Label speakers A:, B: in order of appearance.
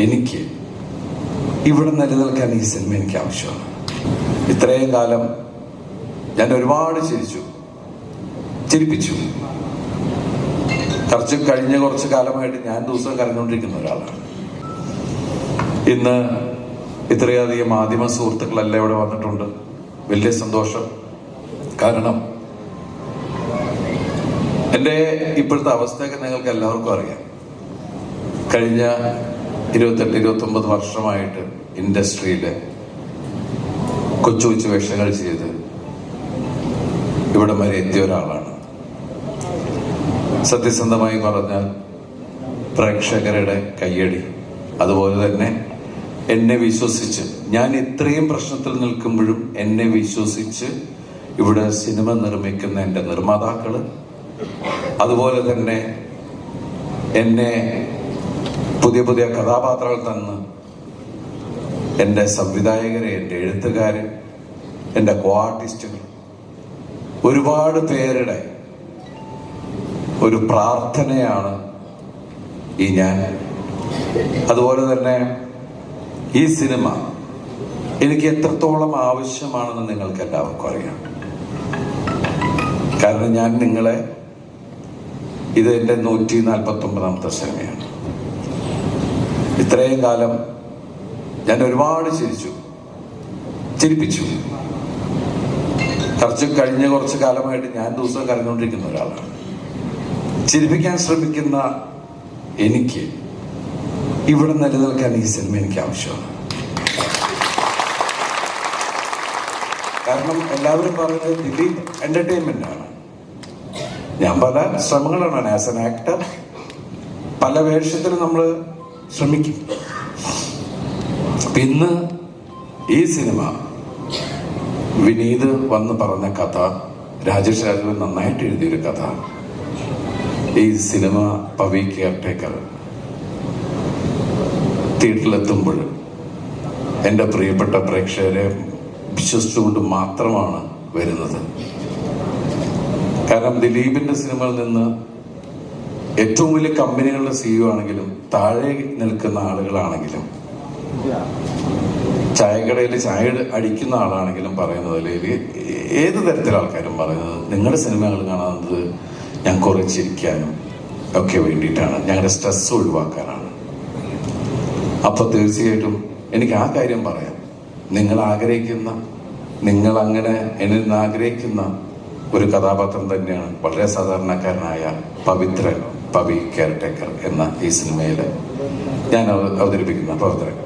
A: എനിക്ക് ഇവിടെ നിലനിൽക്കാൻ ഈ സിനിമ എനിക്ക് ആവശ്യമാണ്. ഇത്രയും കാലം ഞാൻ ഒരുപാട് ചിരിപ്പിച്ചു. കഴിഞ്ഞ കുറച്ച് കാലമായിട്ട് ഞാൻ ദിവസം കരഞ്ഞുകൊണ്ടിരിക്കുന്ന ഒരാളാണ്. ഇന്ന് ഇത്രയധികം മാധ്യമ സുഹൃത്തുക്കളെല്ലാം ഇവിടെ വന്നിട്ടുണ്ട്. വലിയ സന്തോഷം. കാരണം എൻ്റെ ഇപ്പോഴത്തെ അവസ്ഥയൊക്കെ നിങ്ങൾക്ക് എല്ലാവർക്കും അറിയാം. കഴിഞ്ഞ 28-29 വർഷമായിട്ട് ഇൻഡസ്ട്രിയിൽ കൊച്ചു കൊച്ചു വേഷങ്ങൾ ചെയ്ത് ഇവിടെ വരെ എത്തിയ ഒരാളാണ്. സത്യസന്ധമായി പറഞ്ഞാൽ പ്രേക്ഷകരുടെ കയ്യടി, അതുപോലെ തന്നെ എന്നെ വിശ്വസിച്ച്, ഞാൻ ഇത്രയും പ്രശ്നത്തിൽ നിൽക്കുമ്പോഴും എന്നെ വിശ്വസിച്ച് ഇവിടെ സിനിമ നിർമ്മിക്കുന്ന എൻ്റെ നിർമ്മാതാക്കള്, അതുപോലെ തന്നെ എന്നെ പുതിയ പുതിയ കഥാപാത്രങ്ങൾ തന്ന് എൻ്റെ സംവിധായകരെ, എൻ്റെ എഴുത്തുകാരൻ, എൻ്റെ കോ ആർട്ടിസ്റ്റുകൾ, ഒരുപാട് പേരുടെ ഒരു പ്രാർത്ഥനയാണ് ഈ ഞാൻ. അതുപോലെ തന്നെ ഈ സിനിമ എനിക്ക് എത്രത്തോളം ആവശ്യമാണെന്ന് നിങ്ങൾക്ക് എല്ലാവർക്കും അറിയാം. കാരണം ഞാൻ നിങ്ങളെ, ഇത് എൻ്റെ 149ാമത്തെ സിനിമയാണ്. ഇത്രയും കാലം ഞാൻ ഒരുപാട് ചിരിപ്പിച്ചു. കഴിഞ്ഞ കുറച്ച് കാലമായിട്ട് ഞാൻ ദിവസം കരഞ്ഞുകൊണ്ടിരിക്കുന്ന ഒരാളാണ്. ചിരിപ്പിക്കാൻ ശ്രമിക്കുന്ന എനിക്ക് ഇവിടെ നിലനിൽക്കാൻ ഈ സിനിമ എനിക്ക് ആവശ്യമാണ്. കാരണം എല്ലാവരും പറയുന്നത് ദിലീപ് എന്റർടൈൻമെന്റ് ആണ്. ഞാൻ പല ശ്രമങ്ങളാണ് ആസ് എൻ ആക്ടർ, പല വേഷത്തിലും നമ്മൾ ശ്രമിക്കും. ഇന്ന് ഈ സിനിമ വിനീത് വന്ന് പറഞ്ഞ കഥ, രാജേഷ് രാഘവൻ നന്നായിട്ട് എഴുതിയൊരു കഥ, ഈ സിനിമ പവി കെയർടേക്കർ തിയേറ്ററിലെത്തുമ്പോൾ എൻ്റെ പ്രിയപ്പെട്ട പ്രേക്ഷകരെ വിശ്വസിച്ചുകൊണ്ട് മാത്രമാണ് വരുന്നത്. കാരണം ദിലീപിന്റെ സിനിമയിൽ നിന്ന് ഏറ്റവും വലിയ കമ്പനികളുടെ CEO ആണെങ്കിലും, താഴെ നിൽക്കുന്ന ആളുകളാണെങ്കിലും, ചായക്കടയിൽ ചായ അടിക്കുന്ന ആളാണെങ്കിലും പറയുന്നതിൽ, ഏത് തരത്തിലെ ആൾക്കാരും പറയുന്നത് നിങ്ങളുടെ സിനിമകൾ കാണുന്നത് ഞാൻ കുറെ ചിരിക്കാനും ഒക്കെ വേണ്ടിയിട്ടാണ്, ഞങ്ങളുടെ സ്ട്രെസ് ഒഴിവാക്കാനാണ്. അപ്പൊ തീർച്ചയായിട്ടും എനിക്ക് ആ കാര്യം പറയാം. നിങ്ങൾ അങ്ങനെ എന്നിൽ നിന്ന് ആഗ്രഹിക്കുന്ന ഒരു കഥാപാത്രം തന്നെയാണ് വളരെ സാധാരണക്കാരനായ പവി കെയർടേക്കർ എന്ന ഈ സിനിമയിൽ ഞാൻ അവതരിപ്പിക്കുന്ന പ്രവർത്തകൻ.